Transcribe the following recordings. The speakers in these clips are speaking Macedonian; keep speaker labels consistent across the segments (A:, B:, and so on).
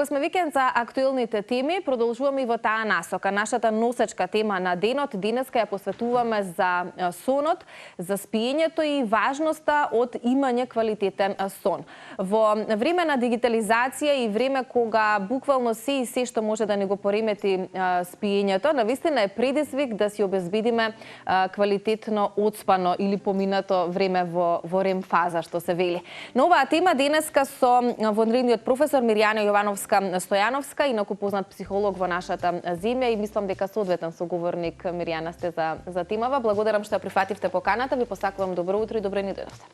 A: Кога сме викенд за актуелните теми, продолжуваме и во таа насока. Нашата носечка тема на денот денеска ја посветуваме за сонот, за спиењето и важноста од имање квалитетен сон. Во време на дигитализација и време кога буквално се и се што може да ни го поремети спиењето, навистина е предизвик да си обезбедиме квалитетно одспано или поминато време во REM фаза, што се вели. На оваа тема денеска со вонредниот професор Мирјана Јовановска-Стојановска, инаку познат психолог во нашата земја, и мислам дека соодветен соговорник. Мирјана, сте за темава. Благодарам што ја прифативте поканата. Ви посакувам добро утро и добро ни дојдовте.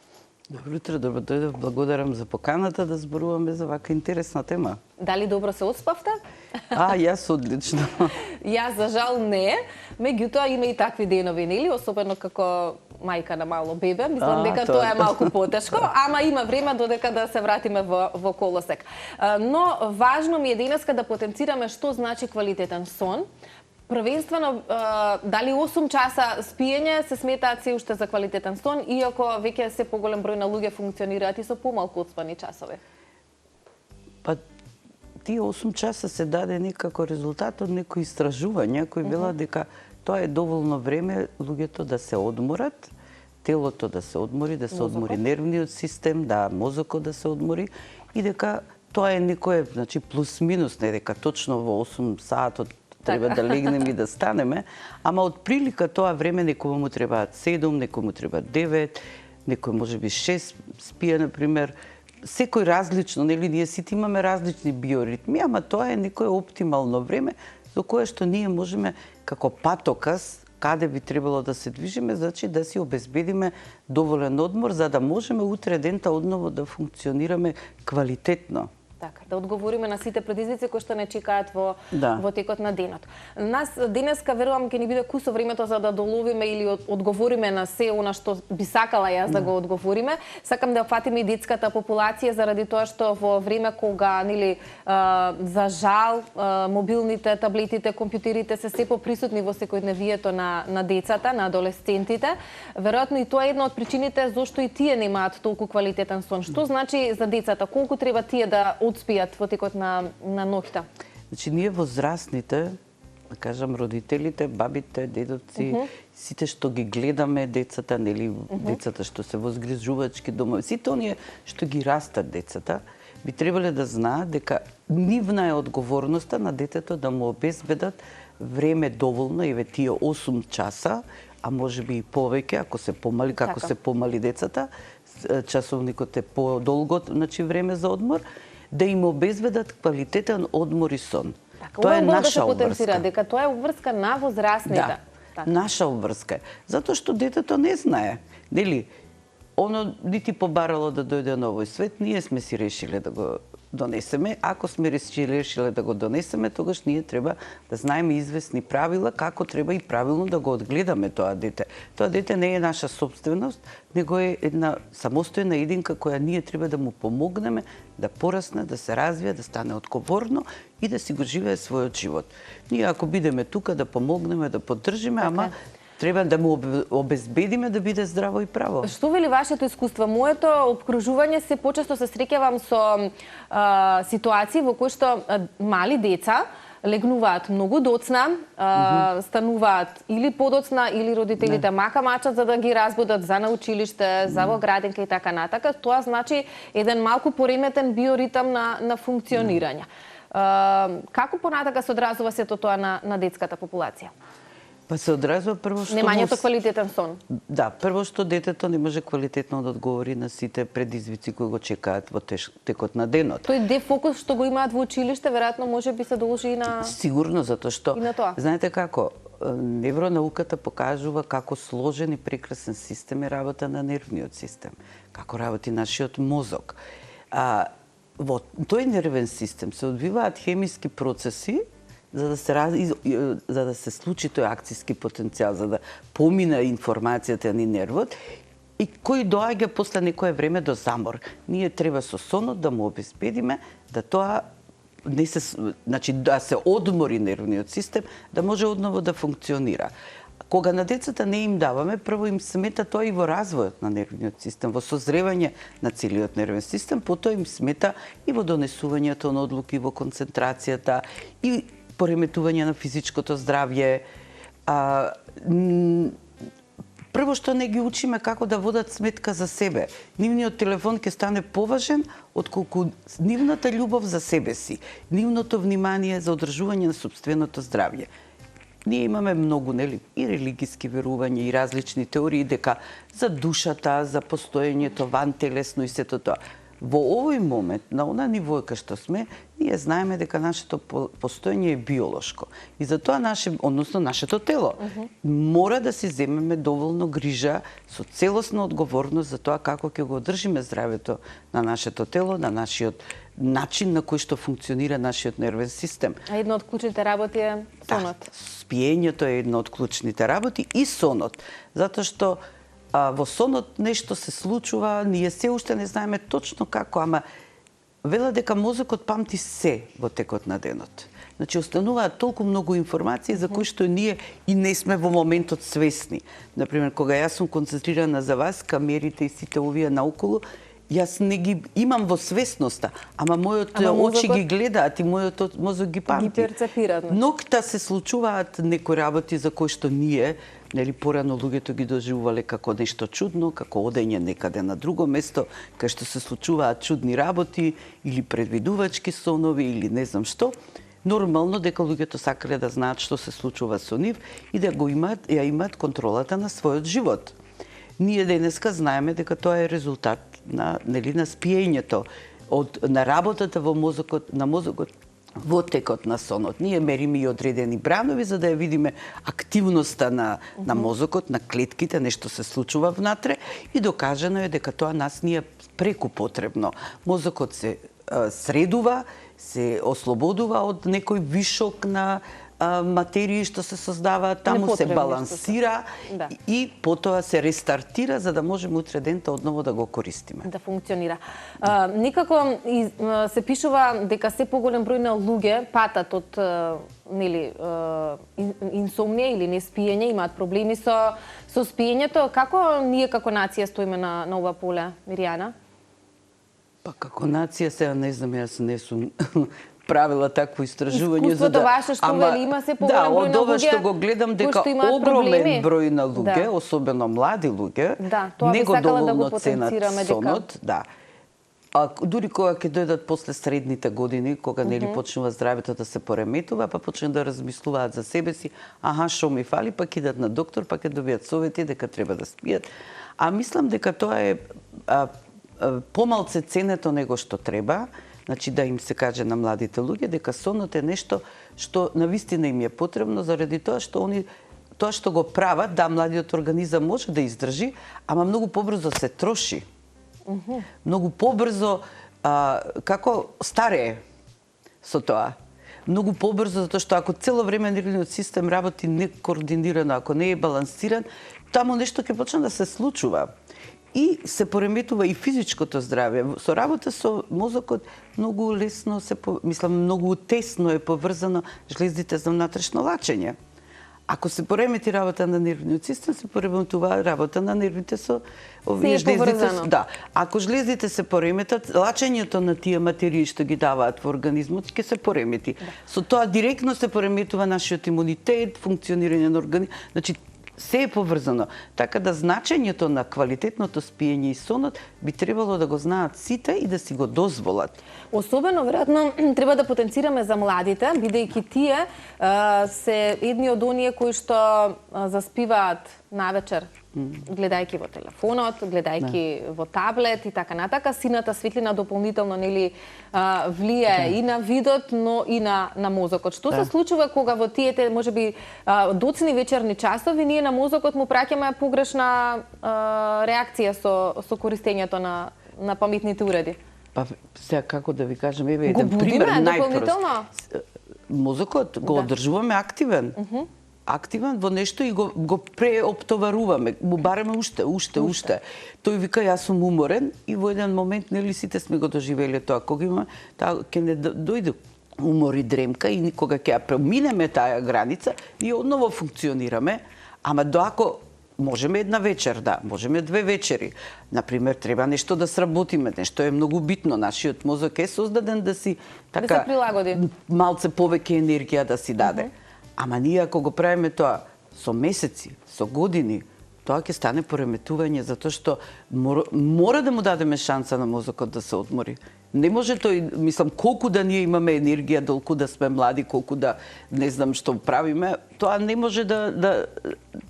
B: Добро утро, добро дојдов. Благодарам за поканата да зборуваме за вака интересна тема.
A: Дали добро се одспавте?
B: Јас одлично.
A: Јас за жал не, меѓутоа има и такви денови, нели? Особено како мајка на мало бебе, мислам дека тоа е малку потешко, ама има време додека да се вратиме во колосек. Но важно ми е денеска да потенцираме што значи квалитетен сон. Првенствено, дали 8 часа спиење се сметаат се уште за квалитетен сон, иако веќе се поголем број на луѓе функционираат и со помалку одспани часови?
B: Па, тие 8 часа се даде некако резултат од некои истражувања кои велат дека тоа е доволно време луѓето да се одморат, телото да се одмори, да се одмори нервниот систем, да мозокот да се одмори и дека тоа е некое, значи плюс-минус, не дека точно во 8 саатот треба да легнеме и да станеме, ама од прилика тоа време некој му требаат 7, некој му треба 9, некој можеби 6 спие, например. Секој различно, нели, ние сите имаме различни биоритми, ама тоа е некое оптимално време за кое што ние можеме како патоказ каде би требало да се движиме, значи да си обезбедиме доволен одмор за да можеме утре дента одново да функционираме квалитетно.
A: Така, да одговориме на сите предизвици кои што не чекаат во текот на денот. Нас денеска верувам ќе ни биде кусо времето за да доловиме или одговориме на се она што би сакала јас да го одговориме. Сакам да фатиме и детската популација заради тоа што во време кога нели за жал мобилните, таблетите, компјутерите се се поприсутни во секојдневието на децата, на адолесцентите, веројатно и тоа е една од причините зошто и тие немаат толку квалитетен сон. Што значи за децата? Колку треба тие да одспијат во текот на ноќта?
B: Значи, ние возрастните, да кажам, родителите, бабите, дедовци, сите што ги гледаме децата, нели, децата што се во згрижувачки домови, сите оние што ги растат децата, би требале да знаат дека нивна е одговорноста на детето да му обезбедат време доволно, еве тие 8 часа, а можеби и повеќе, ако се помали, како се помали децата, часовникот е подолго, значи време за одмор, да им обезбедат квалитетен одмор и сон. Тоа е наша обврска.
A: Дека тоа е обврска на возрастните.
B: Да, наша обврска. Затоа што детето не знае. Нели, оно нити побарало да дојде на овој свет, ние сме си решиле да го донесеме. Ако сме решиле да го донесеме, тогаш ние треба да знаеме известни правила како треба и правилно да го одгледаме тоа дете. Тоа дете не е наша собственост, него е една самостојна единка која ние треба да му помогнеме да порасне, да се развие, да стане одговорно и да си го живее својот живот. Ние ако бидеме тука да помогнеме, да поддржиме, ама треба да му обезбедиме да биде здраво и право.
A: Што вели вашето искуство? Моето обкружување се почесто се среќавам со ситуации во кои што мали деца легнуваат многу доцна, стануваат или подоцна, или родителите мака мачат за да ги разбудат за на училиште, за во градинка и така натака. Тоа значи еден малку пореметен биоритам на функционирање. Како понатака се одразува сето тоа на детската популација?
B: Па се одразува прво што
A: немањето квалитетен сон.
B: Да, прво што детето не може квалитетно да одговори на сите предизвици кои го чекаат во текот на денот.
A: Тој дефокус што го имаат во училиште веројатно може би се должи и на
B: Сигурно, затоа што знаете како невронауката покажува како сложен и прекрасен систем е работа на нервниот систем, како работи нашиот мозок. Во тој нервен систем се одвиваат хемиски процеси за да се случи тој акцијски потенцијал, за да помине информацијата ни нервот и кој доаѓа после некое време до замор. Ние треба со сонот да му обезбедиме да тоа не се, значи да се одмори нервниот систем, да може одново да функционира. кога на децата не им даваме, прво им смета тоа и во развојот на нервниот систем, во созревање на целиот нервен систем, потоа им смета и во донесувањето на одлуки, во концентрацијата и пореметување на физичкото здравје. Прво што не ги учиме како да водат сметка за себе. Нивниот телефон ќе стане поважен отколку нивната љубов за себе си, нивното внимание за одржување на собственото здравје. Ние имаме многу, нели, и религиски верувања и различни теории дека за душата, за постоењето вантелесно и сето тоа. Во овој момент, на она ниво кај што сме, ние знаеме дека нашето постоење е биолошко. И затоа нашето тело мора да си земеме доволно грижа со целосна одговорност за тоа како ќе го одржиме здравето на нашето тело, на нашиот начин на кој што функционира нашиот нервен систем.
A: А една од клучните работи е сонот.
B: Да, спиењето е една од клучните работи и сонот, затоа што во сонот нешто се случува, ние се уште не знаеме точно како, ама велат дека мозокот памти се во текот на денот. Значи, остануваат толку многу информации за кои што ние и не сме во моментот свесни. Например, кога јас сум концентрирана за вас, камерите и сите овие наоколу, јас не ги имам во свесноста, ама мојот очи ги гледаат и мојот мозок ги памти.
A: Ги перцепира.
B: Ноќта се случуваат некои работи за кои што ние, нели, порано луѓето ги доживувале како нешто чудно, како одење некаде на друго место, кај што се случуваат чудни работи или предвидувачки сонови или не знам што. Нормално дека луѓето сакале да знаат што се случува со нив и да го имаат контролата на својот живот. Ние денеска знаеме дека тоа е резултат на спиењето, на работата во мозокот, на мозокот во текот на сонот. Ние мериме и одредени бранови за да ја видиме активноста на мозокот, на клетките, нешто се случува внатре и докажано е дека тоа нас ни е преку потребно. Мозокот се средува, се ослободува од некој вишок на материи што се создаваат, таму се балансира и потоа се рестартира за да можеме утре дента одново да го користиме.
A: Да функционира. Некако се пишува дека се поголем број на луѓе патат од инсомнија или неспиење, имаат проблеми со спиењето. Како ние како нација стоиме на ова поле, Миријана?
B: Па како нација сега не знам, јас не сум правила такво истражување
A: за да ваше што вели има се поголем број на луѓе.
B: Од ова што го гледам дека огромен број на луѓе, особено млади луѓе, не го доволно ценат сонот, А дури кога ќе дојдат после средните години, кога нели почнува здравето да се пореметува, па почнат да размислуваат за себе си, што ми фали, па ќе идат на доктор, па ќе добијат совети дека треба да спијат. А мислам дека тоа е помалце ценето него што треба. Значи да им се каже на младите луѓе дека сонот е нешто што навистина им е потребно заради тоа што тоа што го прават, младиот организам може да издржи, ама многу побрзо се троши. Многу побрзо како старее со тоа. Многу побрзо затоа што ако цело време нервниот систем работи некоординирано, ако не е балансиран, таму нешто ќе почне да се случува. И се пореметува и физичкото здравје. Со работа со мозокот многу лесно многу тесно е поврзано жлездите за внатрешно лачење. Ако се поремети работа на нервниот систем, се пореметува работа на нервите со овие жлездите. Да. Ако жлездите се пореметат, лачењето на тие материи што ги даваат во организмот ќе се поремети. Со тоа директно се пореметува нашиот имунитет, функционирање на организмот. Значи се е поврзано. Така да значењето на квалитетното спиење и сонот би требало да го знаат сите и да си го дозволат.
A: Особено, веројатно, треба да потенцираме за младите, бидејќи тие се едни од оние кои што заспиваат навечер, гледајќи во телефонот, гледајќи во таблет и така натака. Сината светлина дополнително влие и на видот, но и на мозокот. Што се случува кога во тиете, можеби, доцни вечерни часови, ние на мозокот му праќаме погрешна реакција со користењето на паметните уреди?
B: Па сега како да ви кажам, еве еден пример најпрост. Мозокот го одржуваме активен. Активен во нешто и го преоптоваруваме, му бараме уште. Тој вика јас сум уморен и во еден момент нели сите сме го доживеле тоа, кога има ќе не дојде умор и дремка и кога ќе ја преминеме таа граница, ние одново функционираме, Ама доако можеме една вечер, да, можеме две вечери. Например, треба нешто да сработиме, нешто е многу битно. Нашиот мозок е создаден да си така
A: се прилагоди.
B: малце повеќе енергија да си даде. Ама ние ако го правиме тоа со месеци, со години, тоа ќе стане пореметување, затоа што мора да му дадеме шанса на мозокот да се одмори. Не може тој, мислам, колку да ние имаме енергија, долку да сме млади, колку да не знам што правиме, тоа не може да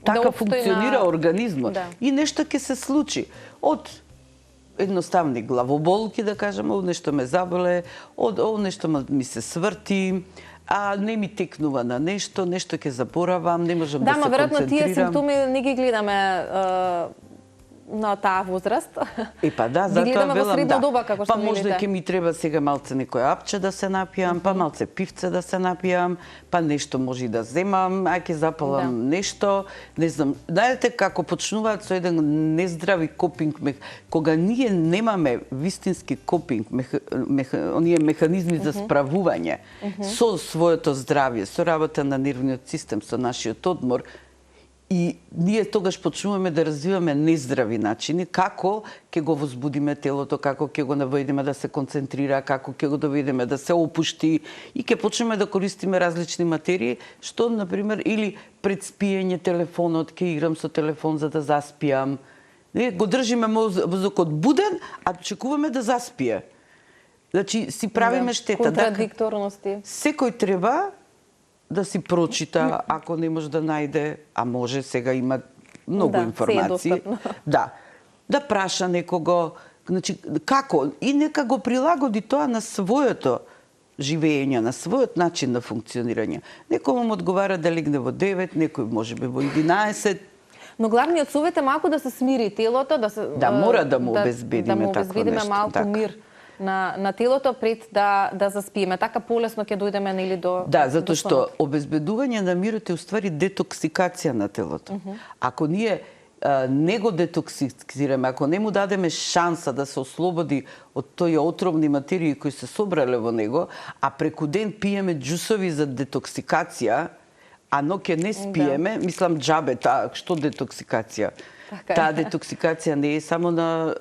B: така функционира организмот.
A: Да.
B: И нешто ќе се случи. Од едноставни главоболки, да кажеме, од нешто ме заболе, од нешто ми се сврти, а не ми текнува на нешто ќе заборавам, не можам да се концентрирам.
A: Да, ма веројатно тие симптоми не ги гледаме на таа возраст.
B: Па да, затоа велам да. Па можда ќе ми треба сега малце некој апче да се напијам, па малце пивце да се напијам, па нешто може и да земам, ќе запалам нешто, не знам. Знаете како почнуваат со еден нездрави копинг, кога ние немаме вистински копинг, оние механизми за справување со своето здравје, со работа на нервниот систем, со нашиот одмор, и ние тогаш почнуваме да развиваме нездрави начини, како ќе го возбудиме телото, како ќе го наведеме да се концентрира, како ќе го доведеме да се опушти и ќе почнеме да користиме различни материи, што, например, или пред спиење телефонот, ќе играм со телефон за да заспијам. Го држиме мозокот буден, а чекуваме да заспие. Значи, си правиме штета.
A: Контрадикторности.
B: Секој треба да си прочита, ако не може да најде, а може, сега има многу информации. Да праша некого, значи, како? И нека го прилагоди тоа на своето живење, на својот начин на функционирање. Некој му одговара да легне во 9, некој може би во 11.
A: Но главниот совет е малку да се смири телото,
B: да мора да му обезбедиме такво нешто.
A: Малку мир на телото пред да заспиеме. Така полесно ќе дојдеме нели до
B: затоа што обезбедување на мирот е уствари детоксикација на телото. Ако ние не го детоксикираме, ако не му дадеме шанса да се ослободи од тој отровни материи кои се собрале во него, а преку ден пиеме џусови за детоксикација, а ноќе не спиеме, мислам џабе таа, што детоксикација? Таа детоксикација не е само на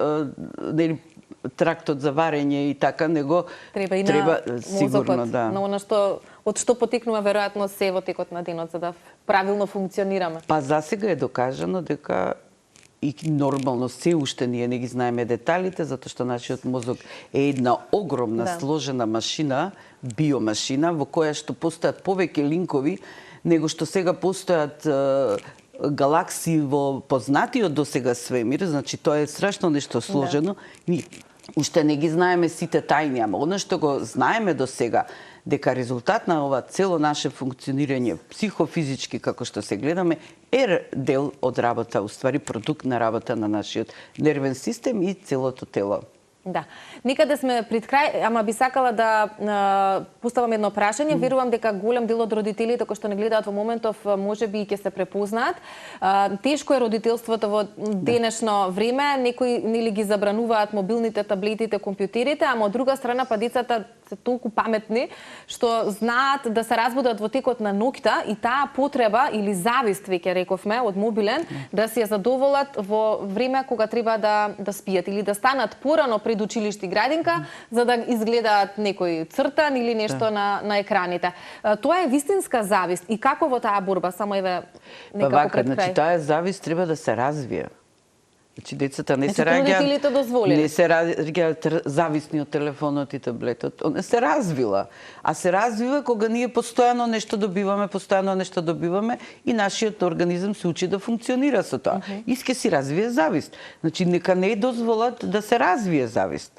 B: трактот за варење и така, него
A: треба
B: сигурно, да.
A: На она што од што потекнува веројатно се во текот на денот за да правилно функционираме.
B: Па засега е докажано дека и нормално се уште ние не ги знаеме деталите, затоа што нашиот мозок е една огромна сложена машина, биомашина, во која што постојат повеќе линкови него што сега постојат галаксии во познатиот досега свемир, значи тоа е страшно нешто сложено. Уште не ги знаеме сите тајни, ама она што го знаеме до сега, дека резултат на ова цело наше функционирање, психофизички, како што се гледаме, е дел од работа, уствари продукт на работа на нашиот нервен систем и целото тело.
A: Да. Некаде сме пред крај, ама би сакала да поставам едно прашање. Верувам дека голем дел од родителите кои што не гледаат во моментов можеби и ќе се препознаат. Тешко е родителството во денешно време. Некои нели ги забрануваат мобилните, таблетите, компјутерите, ама од друга страна па децата се толку паметни што знаат да се разбудат во текот на ноќта и таа потреба или завист, веќе рековме, од мобилен да си ја задоволат во време кога треба да спијат или да станат порано пред училиште и градинка за да изгледаат некој цртан или нешто на екраните. Тоа е вистинска завист и како во таа борба, само еве некако пред крај.
B: Значи таа завист треба да се развие. Значи децата не се раѓаат зависни од телефонот и таблетот. Не се развила. А се развива кога ние постојано нешто добиваме и нашиот организам се учи да функционира со тоа. И ќе си развие завист. Значи нека не дозволат да се развие завист.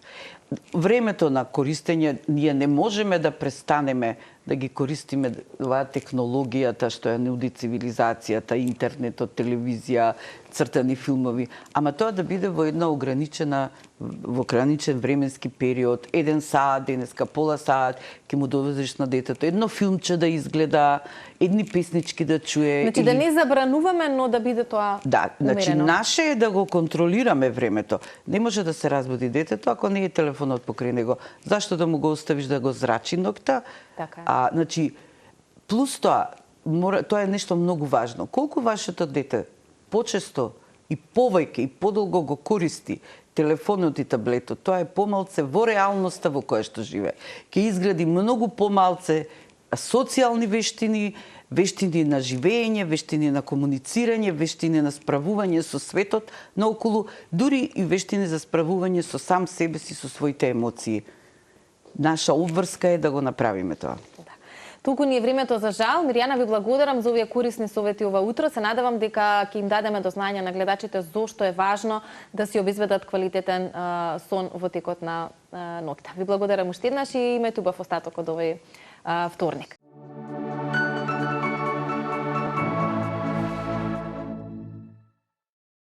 B: Времето на користење ние не можеме да престанеме да ги користиме оваа технологијата што ја нуди цивилизацијата, интернетот, телевизија, цртани филмови, ама тоа да биде во ограничен временски период, 1 саат, денеска пола саат, ќе му довезеш на детето едно филмче да изгледа, едни песнички да чуе.
A: Значи да не забрануваме, но да биде тоа умерено.
B: Да, значи наше е да го контролираме времето. Не може да се разбуди детето ако не е телефонот покрај него. Зашто да му го оставиш да го зрачи ноќта?
A: Така.
B: Значи, плюс тоа, тоа е нешто многу важно. Колку вашето дете почесто и повеќе и подолго го користи телефонот и таблетот, тоа е помалце во реалноста во која што живее. Ке изгради многу помалце социјални вештини, вештини на живење, вештини на комуницирање, вештини на справување со светот наоколу, дури и вештини за справување со сам себе си, со своите емоции. Наша обврска е да го направиме тоа.
A: Туку ни е времето за жал. Миријана, ви благодарам за овие корисни совети ова утро. Се надевам дека ќе им дадеме до знање на гледачите зошто е важно да си обезбедат квалитетен сон во текот на ноќта. Ви благодарам уште еднаш и имајте убав остаток од овој вторник.